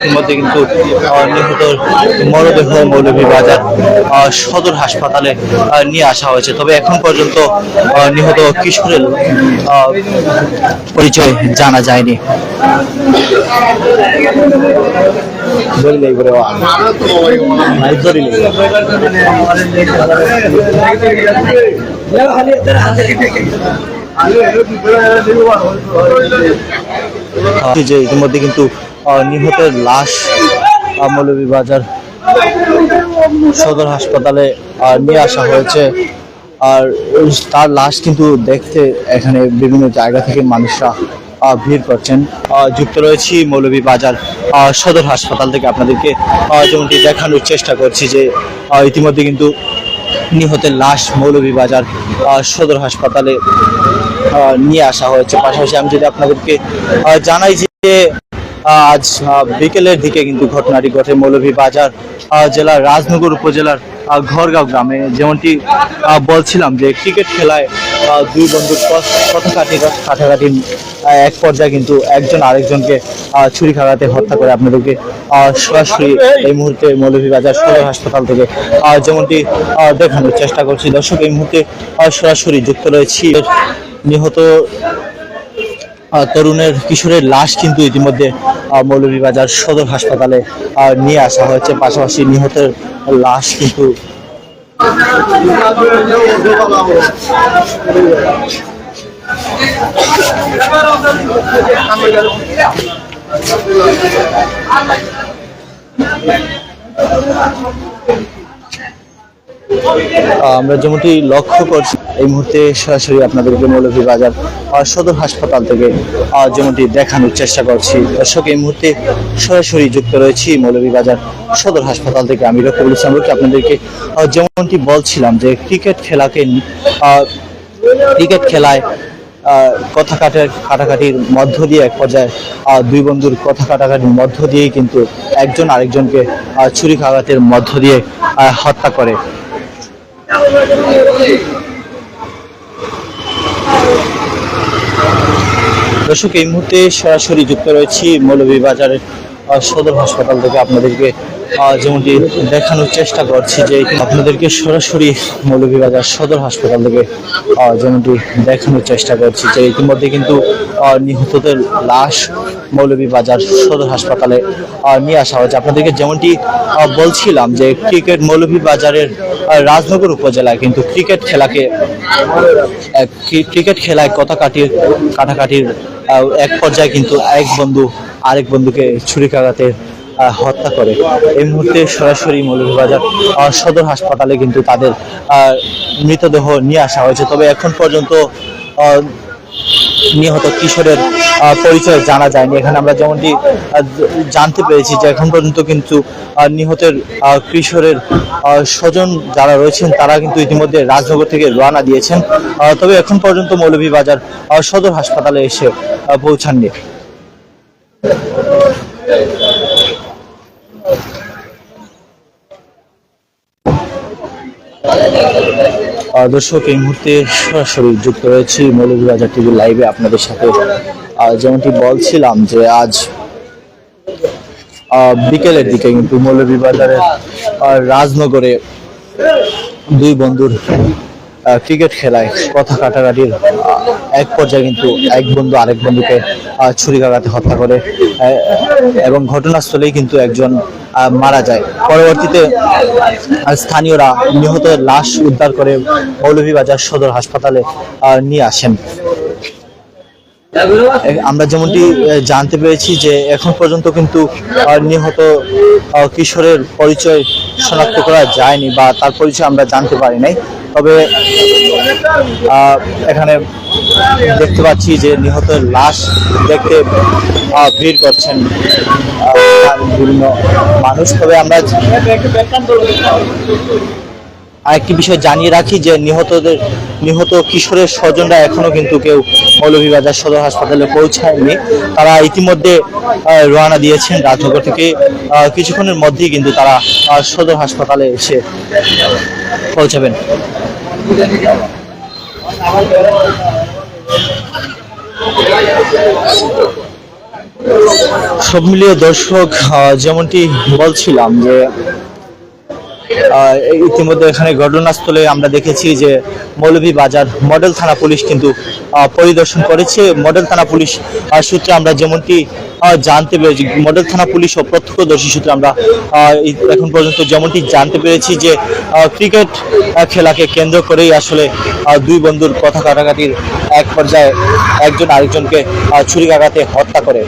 মধ্যে কিন্তু নিহত মরদেহ মৌলভীবাজার সদর হাসপাতালে নিয়ে আসা হয়েছে। তবে এখন পর্যন্ত নিহত কিশোরের পরিচয় জানা যায়নি। যে ইতিমধ্যে কিন্তু নিহতের লাশ মৌলভীবাজার সদর হাসপাতালে নিয়ে আসা হয়েছে। আর তার লাশ কিন্তু দেখতে এখানে বিভিন্ন জায়গা থেকে মানুষরা ভিড় করছেন। যুক্ত রয়েছি মৌলভীবাজার সদর হাসপাতাল থেকে আপনাদেরকে যেমনটি দেখানোর চেষ্টা করছি যে ইতিমধ্যে কিন্তু নিহতের লাশ মৌলভীবাজার সদর হাসপাতালে নিয়ে আসা হয়েছে। পাশাপাশি আমি যদি আপনাদেরকে জানাই যে আজ বিকেলের দিকে কিন্তু ঘটনাটি ঘটে মৌলভীবাজার জেলার রাজনগর উপজেলার ঘরগাঁও গ্রামে। যেমনটি বলছিলাম যে ক্রিকেট খেলায় দুই বন্ধুর কথা কাটাকাটি এক পর্যায়ে কিন্তু একজন আরেকজনকে ছুরিকাঘাতে হত্যা করে আপনাদেরকে সরাসরি এই মুহূর্তে মৌলভীবাজার সদর হাসপাতাল থেকে যেমনটি দেখানোর চেষ্টা করছি। দর্শক, এই মুহূর্তে সরাসরি যুক্ত রয়েছি। নিহত তরুণের কিশোরের লাশ কিন্তু ইতিমধ্যে মৌলভীবাজার সদর হাসপাতালে নিয়ে আসা হয়েছে। পাশাপাশি নিহতের লাশ কিন্তু আমরা যেমনটি লক্ষ্য করছি এই মুহূর্তে সরাসরি আপনাদেরকে মৌলভীবাজার সদর হাসপাতাল থেকে যেমনটি দেখানোর চেষ্টা করছি। দর্শক, এই মুহূর্তে সরাসরি যুক্ত রয়েছি মৌলভীবাজার সদর হাসপাতাল থেকে। আমি রকিবুল ইসলাম আপনাদেরকে যেমনটি বলছিলাম যে ক্রিকেট খেলায় কথা কাটাকাটির মধ্য দিয়ে এক পর্যায়ে দুই বন্ধুর কথা কাটাকাটির মধ্য দিয়েই কিন্তু একজন আরেকজনকে ছুরিকাঘাতের মধ্য দিয়ে হত্যা করে। দর্শক, এই মুহূর্তে সরাসরি যুক্ত রয়েছি মৌলভীবাজারের সদর হাসপাতাল থেকে। আপনাদেরকে যেমনটি দেখানোর চেষ্টা করছি যে আপনাদেরকে সরাসরি মৌলভীবাজার সদর হাসপাতাল থেকে যেমনটি দেখানোর চেষ্টা করছি যে ইতিমধ্যে কিন্তু নিহতদের লাশ মৌলভীবাজার সদর হাসপাতালে নিয়ে আসা হয়েছে। আপনাদেরকে যেমনটি বলছিলাম যে মৌলভীবাজারের রাজনগর উপজেলায় কিন্তু ক্রিকেট খেলায় কথা কাটাকাটির এক পর্যায়ে কিন্তু এক বন্ধু আরেক বন্ধুকে ছুরিকাঘাতে হত্যা করে। এই মুহূর্তে সরাসরি মৌলভীবাজার সদর হাসপাতালে কিন্তু তাদের মৃতদেহ নিয়ে আসা হয়েছে। তবে এখন পর্যন্ত নিহত কিশোরের পরিচয় জানা যায়নি। এখানে আমরা যেমনটি জানতে পেরেছি যে এখন পর্যন্ত কিন্তু নিহতের কিশোরের স্বজন যারা রয়েছেন তারা কিন্তু ইতিমধ্যে রাজনগর থেকে রওনা দিয়েছেন। তবে এখন পর্যন্ত মৌলভীবাজার সদর হাসপাতালে এসে পৌঁছাননি। দর্শক, এই মুহূর্তে সরাসরি যুক্ত রয়েছি মৌলভীবাজার টিভি লাইভে আপনাদের সাথে। যেমনটি বলছিলাম যে আজ বিকেলের দিকে কিন্তু মৌলভীবাজারের রাজনগরে দুই বন্ধুর ক্রিকেট খেলায় কথা কাটাকাটির এক পর্যায়ে কিন্তু এক বন্ধু আরেক বন্ধুকে ছুরিকাঘাতে হত্যা করে এবং ঘটনাস্থলেই কিন্তু একজন মারা যায়। পরবর্তীতে স্থানীয়রা নিহতের লাশ উদ্ধার করে মৌলভীবাজার সদর হাসপাতালে নিয়ে আসেন। আমরা যেমনটি জানতে পেরেছি যে এখন পর্যন্ত কিন্তু নিহত কিশোরের পরিচয় শনাক্ত করা যায়নি বা তার পরিচয় আমরা জানতে পারি নাই। তবে এখানে দেখতে পাচ্ছি যে নিহতের লাশ দেখতে ভিড় করছেন বিভিন্ন মানুষ। তবে আমরা আরেকটি বিষয় জানিয়ে রাখি যে নিহত কিশোরের স্বজনরা এখনো কিন্তু কেউ মৌলভীবাজার সদর হাসপাতালে পৌঁছায়নি। তারা ইতিমধ্যে রওনা দিয়েছেন রাজনগর থেকে। কিছুক্ষণের মধ্যেই কিন্তু তারা সদর হাসপাতালে এসে পৌঁছাবেন। সব মিলিয়ে দর্শক যেমনটি বলছিলাম যে ইতিমধ্যে এখানে ঘটনাস্থলে আমরা দেখেছি যে মৌলভীবাজার মডেল থানা পুলিশ কিন্তু পরিদর্শন করেছে। মডেল থানা পুলিশ সূত্রে আমরা যেমনটি জানতে পেরেছি, মডেল থানা পুলিশ ও প্রত্যক্ষদর্শী সূত্রে আমরা এখন পর্যন্ত যেমনটি জানতে পেরেছি যে ক্রিকেট খেলাকে কেন্দ্র করেই আসলে দুই বন্ধুর কথা কাটাকাটির এক পর্যায়ে একজন আরেকজনকে ছুরিকাঘাতে হত্যা করে।